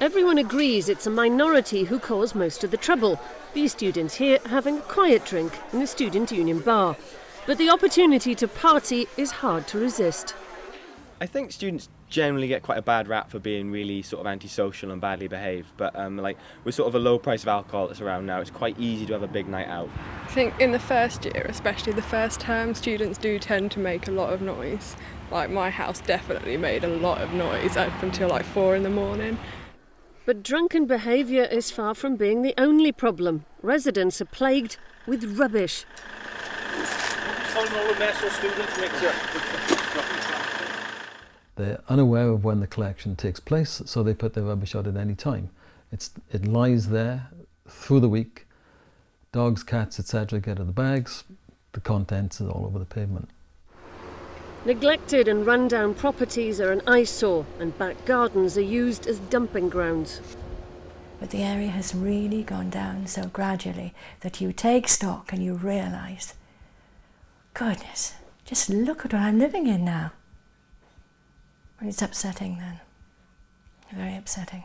Everyone agrees it's a minority who cause most of the trouble. These students here having a quiet drink in the student union bar. But the opportunity to party is hard to resist. I think students generally get quite a bad rap for being really sort of antisocial and badly behaved, but like with sort of a low price of alcohol that's around now, it's quite easy to have a big night out. I think in the first year, especially the first term, students do tend to make a lot of noise. Like my house definitely made a lot of noise up until like 4 in the morning. But drunken behaviour is far from being the only problem. Residents are plagued with rubbish. They're unaware of when the collection takes place, so they put their rubbish out at any time. It lies there through the week. Dogs, cats, etc. get at the bags. The contents are all over the pavement. Neglected and run-down properties are an eyesore, and back gardens are used as dumping grounds. But the area has really gone down so gradually that you take stock and you realise, goodness, just look at what I'm living in now. And it's upsetting then, very upsetting.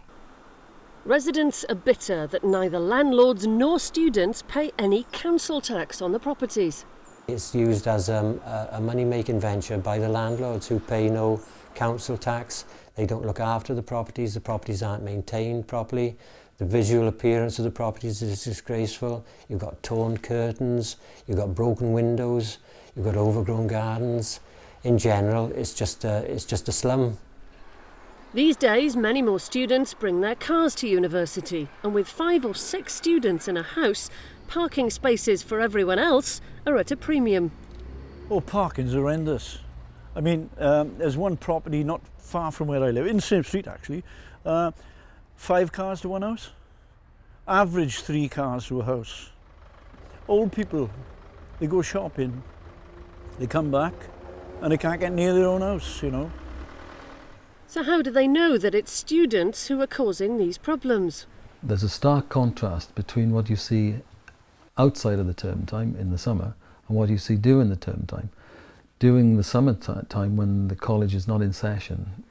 Residents are bitter that neither landlords nor students pay any council tax on the properties. It's used as a money-making venture by the landlords who pay no council tax. They don't look after the properties aren't maintained properly. The visual appearance of the properties is disgraceful. You've got torn curtains, you've got broken windows, you've got overgrown gardens. In general, it's just a slum. These days, many more students bring their cars to university, and with 5 or 6 students in a house, parking spaces for everyone else are at a premium. Oh, parking's horrendous. I mean, there's one property not far from where I live, in the same street actually, 5 cars to one house. Average 3 cars to a house. Old people, they go shopping, they come back, and they can't get near their own house, you know. So how do they know that it's students who are causing these problems? There's a stark contrast between what you see outside of the term time in the summer and what you see during the term time. During the summer time when the college is not in session,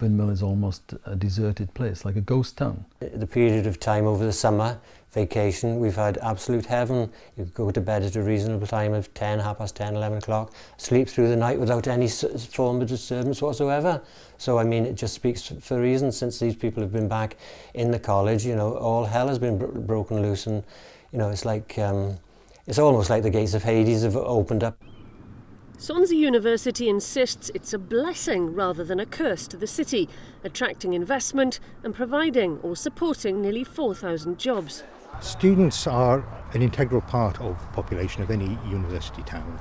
Brynmill is almost a deserted place, like a ghost town. The period of time over the summer vacation, we've had absolute heaven. You go to bed at a reasonable time of 10, half past 10, 11 o'clock, sleep through the night without any form of disturbance whatsoever. So I mean, it just speaks for reason. Since these people have been back in the college, you know, all hell has been broken loose, and you know, it's like it's almost like the gates of Hades have opened up. Swansea University insists it's a blessing rather than a curse to the city, attracting investment and providing or supporting nearly 4,000 jobs. Students are an integral part of the population of any university town,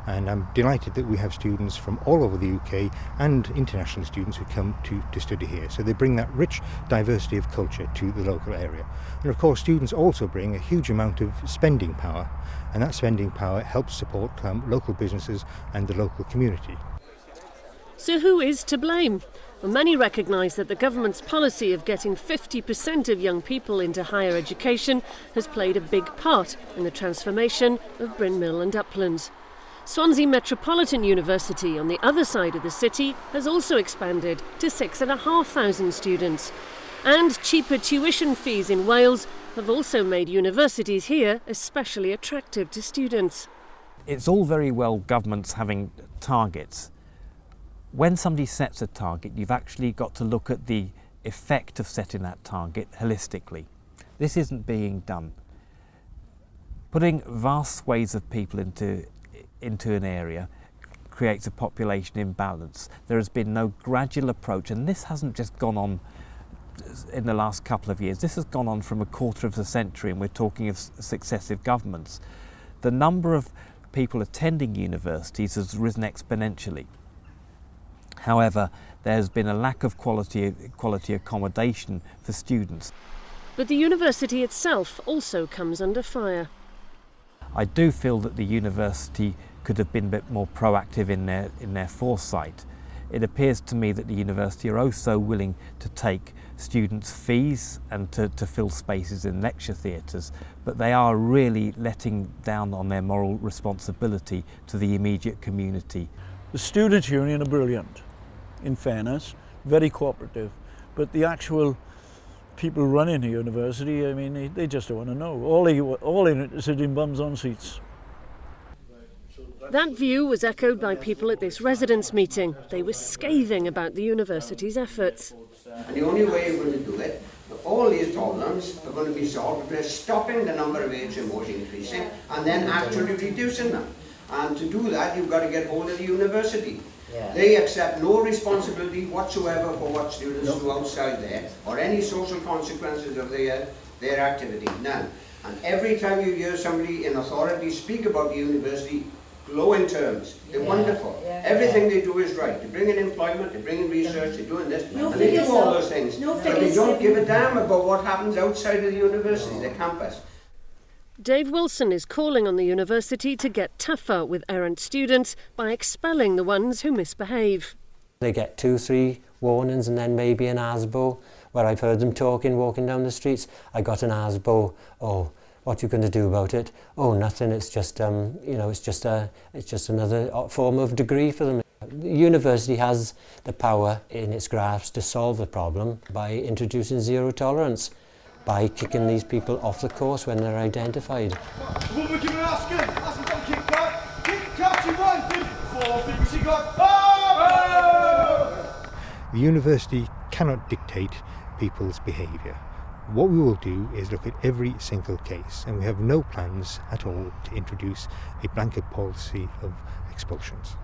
and I'm delighted that we have students from all over the UK and international students who come to study here. So they bring that rich diversity of culture to the local area. And of course students also bring a huge amount of spending power, and that spending power helps support local businesses and the local community. So who is to blame? Well, many recognise that the government's policy of getting 50% of young people into higher education has played a big part in the transformation of Brynmill and Uplands. Swansea Metropolitan University on the other side of the city has also expanded to 6,500 students. And cheaper tuition fees in Wales have also made universities here especially attractive to students. It's all very well governments having targets. When somebody sets a target, you've actually got to look at the effect of setting that target holistically. This isn't being done. Putting vast swathes of people into an area creates a population imbalance. There has been no gradual approach, and this hasn't just gone on in the last couple of years. This has gone on from a quarter of a century, and we're talking of successive governments. The number of people attending universities has risen exponentially. However, there's been a lack of quality accommodation for students. But the university itself also comes under fire. I do feel that the university could have been a bit more proactive in their foresight. It appears to me that the university are also willing to take students' fees and to fill spaces in lecture theatres, but they are really letting down on their moral responsibility to the immediate community. The student union are brilliant, in fairness, very cooperative, but the actual people running the university, I mean, they just don't want to know. All they're interested in bums on seats. That view was echoed by people at this residents' meeting. They were scathing about the university's efforts. And the only way you're going to do it, all these problems are going to be solved by stopping the number of HMOs increasing and then actually reducing them. And to do that, you've got to get hold of the university. Yeah. They accept no responsibility whatsoever for what students do outside there, or any social consequences of their activity. None. And every time you hear somebody in authority speak about the university, glowing terms. They're wonderful. Yeah, everything they do is right. They bring in employment, they bring in research, they're doing this, and they do all those things. But they don't give a damn about what happens outside of the university, the campus. Dave Wilson is calling on the university to get tougher with errant students by expelling the ones who misbehave. They get 2-3 warnings and then maybe an ASBO, where I've heard them walking down the streets. I got an ASBO. Oh, what are you going to do about it? Oh, nothing. It's just, you know, it's just another form of degree for them. The university has the power in its grasp to solve the problem by introducing zero tolerance, by kicking these people off the course when they're identified. What would you be asking? Asking for kick cut? Kick cut, you wanted! 4 people she got. Oh! The university cannot dictate people's behaviour. What we will do is look at every single case, and we have no plans at all to introduce a blanket policy of expulsions.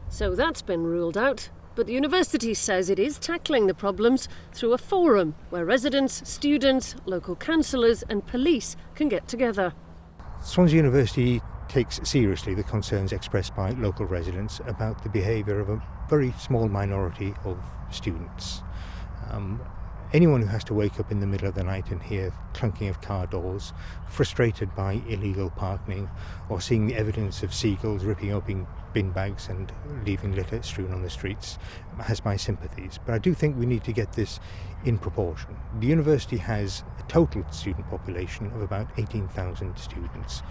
So that's been ruled out. But the university says it is tackling the problems through a forum where residents, students, local councillors and police can get together. Swansea University takes seriously the concerns expressed by local residents about the behaviour of a very small minority of students. Anyone who has to wake up in the middle of the night and hear clunking of car doors, frustrated by illegal parking, or seeing the evidence of seagulls ripping open bin bags and leaving litter strewn on the streets, has my sympathies. But I do think we need to get this in proportion. The university has a total student population of about 18,000 students.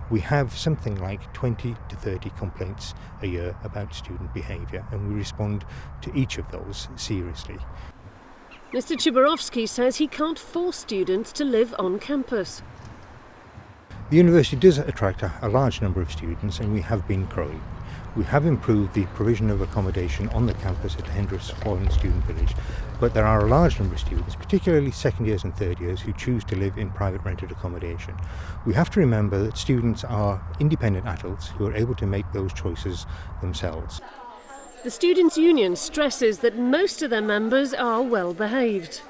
We have something like 20 to 30 complaints a year about student behaviour, and we respond to each of those seriously. Mr. Chiborowski says he can't force students to live on campus. The university does attract a large number of students, and we have been growing. We have improved the provision of accommodation on the campus at Hendress Foreign Student Village, but there are a large number of students, particularly second years and third years, who choose to live in private rented accommodation. We have to remember that students are independent adults who are able to make those choices themselves. The Students' Union stresses that most of their members are well behaved.